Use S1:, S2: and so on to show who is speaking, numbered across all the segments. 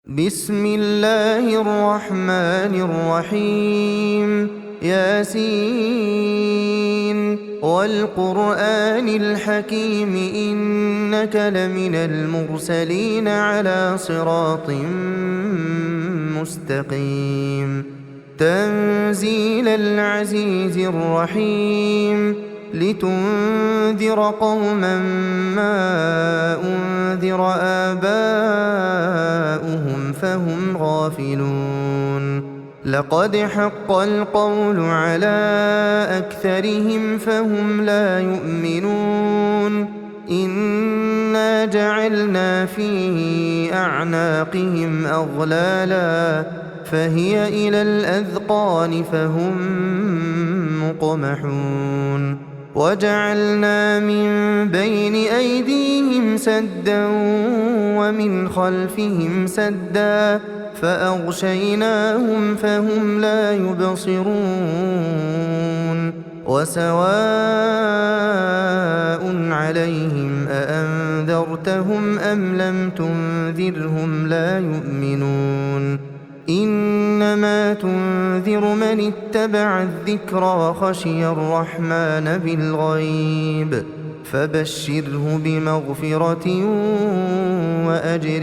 S1: بسم الله الرحمن الرحيم ياسين والقرآن الحكيم إنك لمن المرسلين على صراط مستقيم تنزيل العزيز الرحيم لتنذر قوما ما أنذر آباؤهم فهم غافلون لقد حق القول على أكثرهم فهم لا يؤمنون إنا جعلنا في أعناقهم أغلالا فهي إلى الأذقان فهم مقمحون وجعلنا من بين أيديهم سدا ومن خلفهم سدا فأغشيناهم فهم لا يبصرون وسواء عليهم أأنذرتهم أم لم تنذرهم لا يؤمنون إنما تنذر من اتبع الذكر وخشي الرحمن بالغيب فبشره بمغفرة وأجر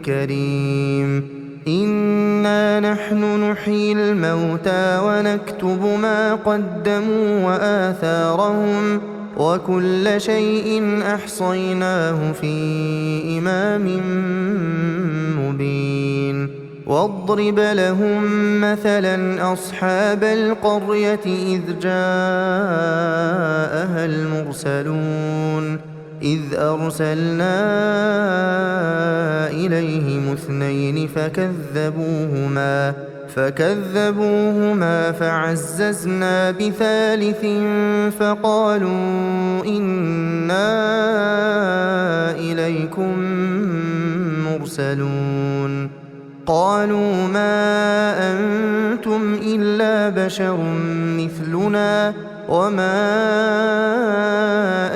S1: كريم إنا نحن نحيي الموتى ونكتب ما قدموا وآثارهم وكل شيء أحصيناه في إمام مبين واضرب لهم مثلا أصحاب القرية إذ جاءها المرسلون إذ أرسلنا إليهم اثنين فكذبوهما فعززنا بثالث فقالوا إنا إليكم مرسلون قالوا ما أنتم إلا بشر مثلنا وما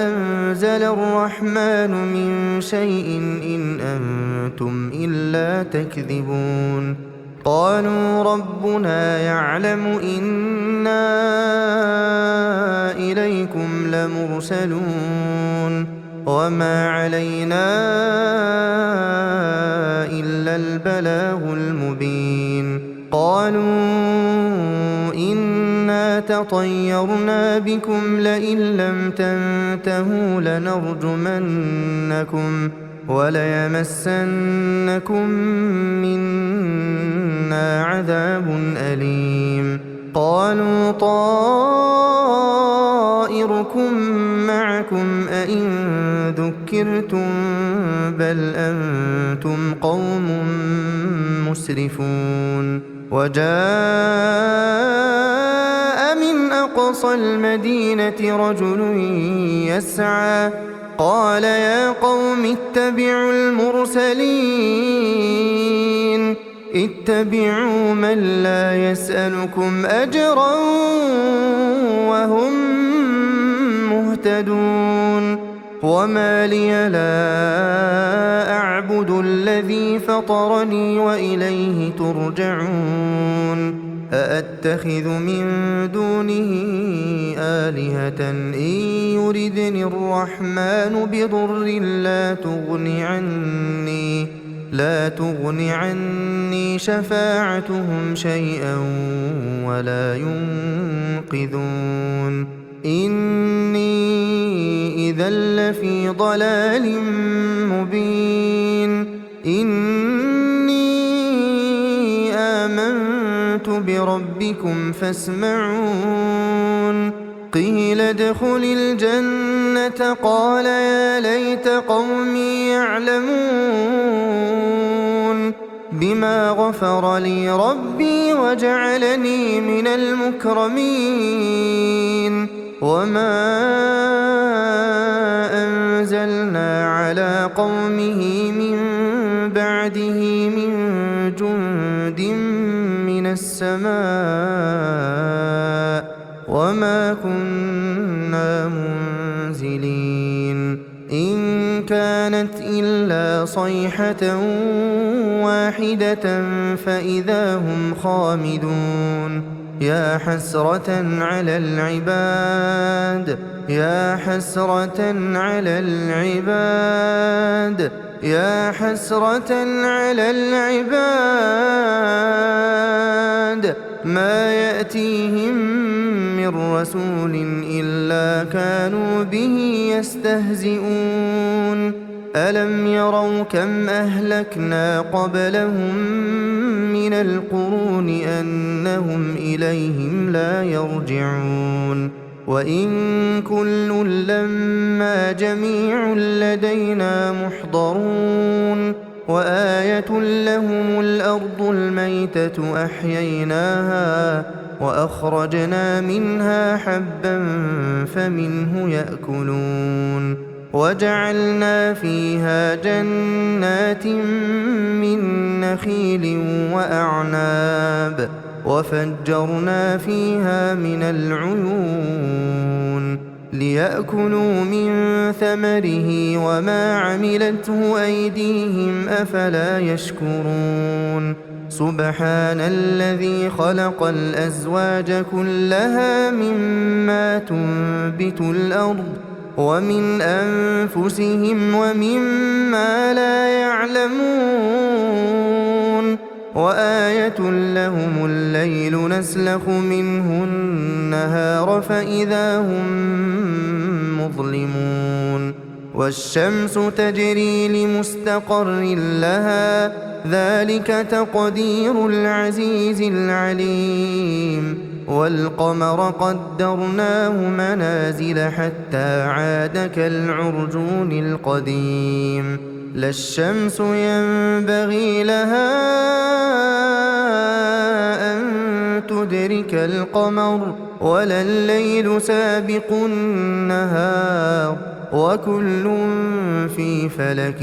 S1: أنزل الرحمن من شيء إن أنتم إلا تكذبون قالوا ربنا يعلم إنا إليكم لمرسلون وما علينا إلا البلاغ المبين قالوا إنا تطيرنا بكم لئن لم تنتهوا لنرجمنكم وليمسنكم منا عذاب أليم قالوا طائركم معكم أئن ذكرتم بل أنتم قوم مسرفون وجاء من أقصى المدينة رجل يسعى قال يا قوم اتبعوا المرسلين اتبعوا من لا يسألكم أجرا وهم مهتدون وما لي لا أعبد الذي فطرني وإليه ترجعون أأتخذ من دونه آلهة إن يردني الرحمن بضر لا تغن عني شفاعتهم شيئا ولا ينقذون إني إذا لفي ضلال مبين إني آمنت بربكم فاسمعون قيل ادخل الجنة قال يا ليت قومي يعلمون بما غفر لي ربي وجعلني من المكرمين وما أنزلنا على قومه من بعده من جند من السماء وما كنا منزلين إن كان كانت إلا صيحة واحدة فإذا هم خامدون يا حسرة على العباد يا حسرة على العباد يا حسرة على العباد ما يأتيهم من رسول إلا كانوا به يستهزئون ألم يروا كم أهلكنا قبلهم من القرون أنهم إليهم لا يرجعون وإن كل لما جميع لدينا محضرون وآية لهم الأرض الميتة أحييناها وأخرجنا منها حبا فمنه يأكلون وجعلنا فيها جنات من نخيل وأعناب وفجرنا فيها من العيون ليأكلوا من ثمره وما عملته أيديهم أفلا يشكرون سبحان الذي خلق الأزواج كلها مما تنبت الأرض ومن أنفسهم ومما لا يعلمون وآية لهم الليل نسلخ منه النهار فإذا هم مظلمون والشمس تجري لمستقر لها ذلك تقدير العزيز العليم والقمر قدرناه منازل حتى عاد كالعرجون القديم لا الشمس ينبغي لها أن تدرك القمر ولا الليل سابق النهار وكل في فلك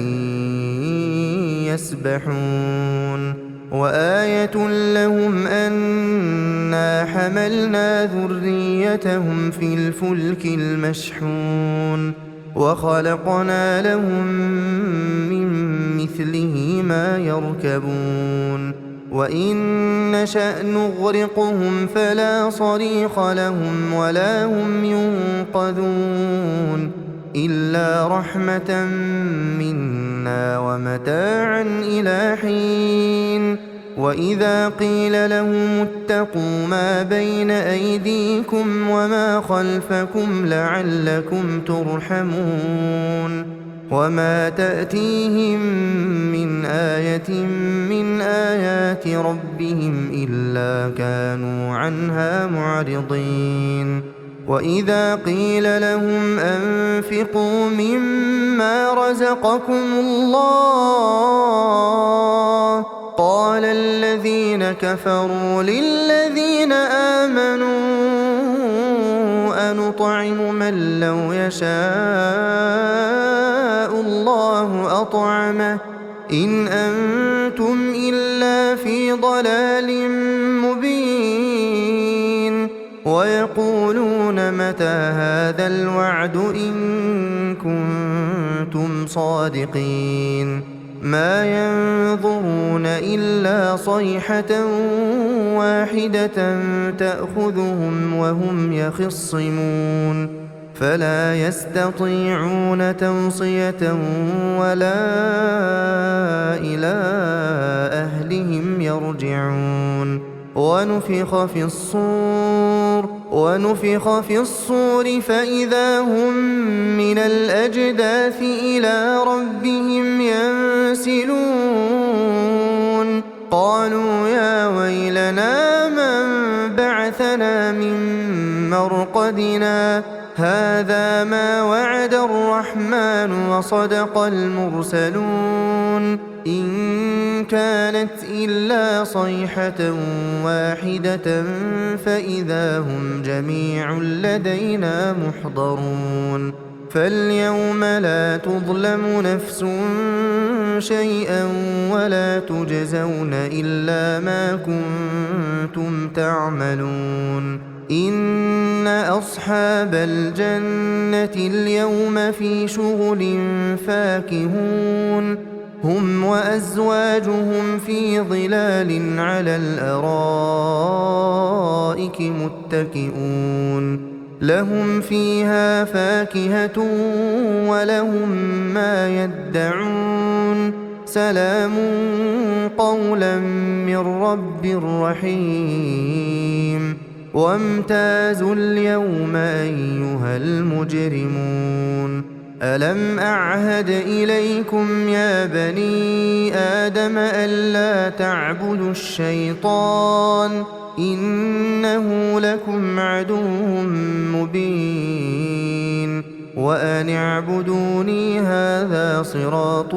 S1: يسبحون وآية لهم أنا حملنا ذريتهم في الفلك المشحون وخلقنا لهم من مثله ما يركبون وإن نشأ نغرقهم فلا صريخ لهم ولا هم ينقذون إلا رحمة منا ومتاعا إلى حين وإذا قيل لهم اتقوا ما بين أيديكم وما خلفكم لعلكم ترحمون وما تأتيهم من آية من آيات ربهم إلا كانوا عنها معرضين وإذا قيل لهم أنفقوا مما رزقكم الله قال الذين كفروا للذين آمنوا أنطعم من لو يشاء الله أطعمه إن أنتم إلا في ضلال مبين ويقولون متى هذا الوعد إن كنتم صادقين ما ينظرون إلا صيحة واحدة تأخذهم وهم يخصمون فلا يستطيعون توصية ولا إلى أهلهم يرجعون ونفخ في الصور فإذا هم من الأجداث إلى ربهم ينسلون قالوا يا ويلنا من بعثنا من مرقدنا هذا ما وعد الرحمن وصدق المرسلون إن كانت إلا صيحة واحدة فإذا هم جميع لدينا محضرون فاليوم لا تظلم نفس شيئا ولا تجزون إلا ما كنتم تعملون إن أصحاب الجنة اليوم في شغل فاكهون هم وأزواجهم في ظلال على الأرائك متكئون لهم فيها فاكهة ولهم ما يدعون سلام قولا من رب رحيم وامتازوا اليوم أيها المجرمون ألم أعهد إليكم يا بني آدم ألا تعبدوا الشيطان إنه لكم عدو مبين وأن اعبدوني هذا صراط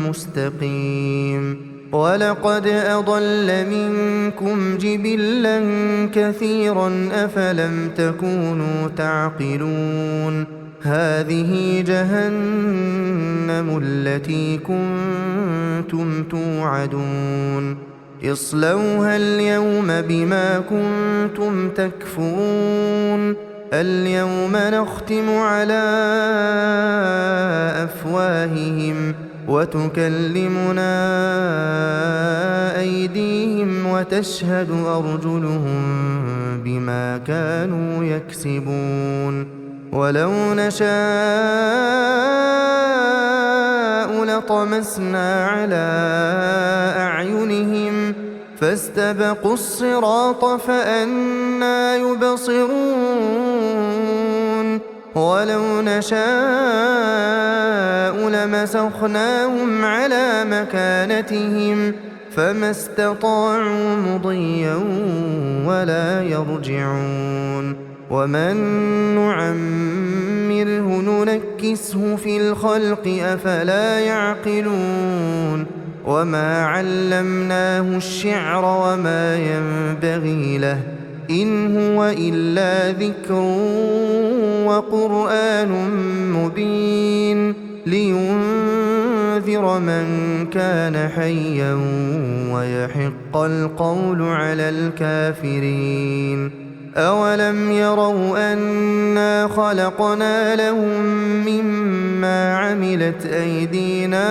S1: مستقيم ولقد أضل منكم جبلا كثيرا أفلم تكونوا تعقلون هذه جهنم التي كنتم توعدون اصلوها اليوم بما كنتم تكفرون اليوم نختم على أفواههم وتكلمنا أيديهم وتشهد أرجلهم بما كانوا يكسبون ولو نشاء لطمسنا على أعينهم فاستبقوا الصراط فأنى يبصرون ولو نشاء لمسخناهم على مكانتهم فما استطاعوا مضيا ولا يرجعون ومن نعمره ننكسه في الخلق أفلا يعقلون وما علمناه الشعر وما ينبغي له إن هو إلا ذكر وقرآن مبين لينذر من كان حيا ويحق القول على الكافرين أولم يروا أنا خلقنا لهم مما عملت أيدينا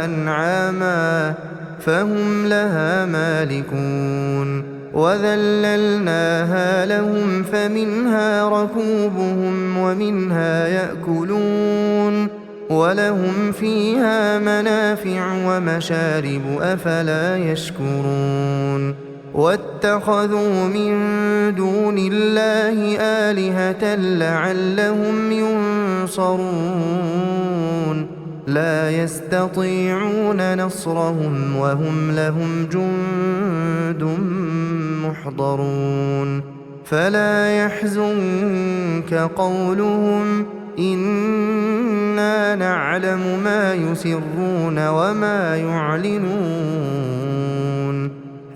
S1: أنعاما فهم لها مالكون وذللناها لهم فمنها ركوبهم ومنها يأكلون ولهم فيها منافع ومشارب أفلا يشكرون واتخذوا من دون الله آلهة لعلهم ينصرون لا يستطيعون نصرهم وهم لهم جند محضرون فلا يحزنك قولهم إنا نعلم ما يسرون وما يعلنون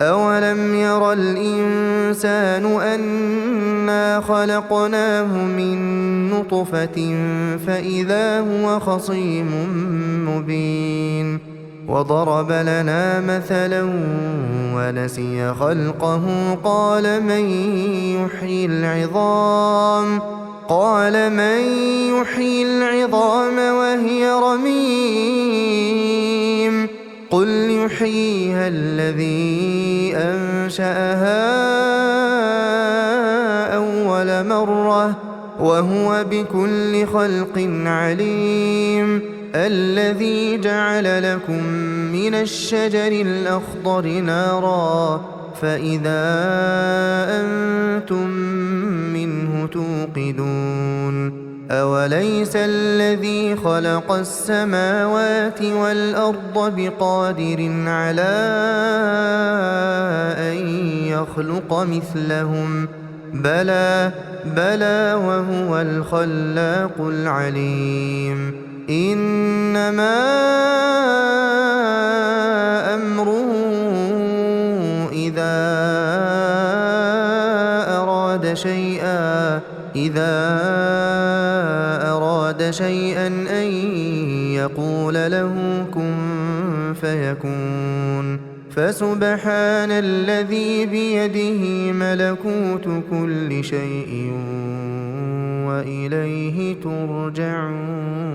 S1: أولم ير الإنسان أنا خلقناه من نطفة فإذا هو خصيم مبين وضرب لنا مثلا ونسي خلقه قال من يحيي العظام وهي رميم قل يحييها الذي أنشأها أول مرة وهو بكل خلق عليم الذي جعل لكم من الشجر الأخضر نارا فإذا أنتم منه توقدون أوليس الذي خلق السماوات والأرض بقادر على أن يخلق مثلهم بلى وهو الخلاق العليم إنما أمره إذا أراد شيئا أن يقول له كن فيكون فسبحان الذي بيده ملكوت كل شيء وإليه ترجعون.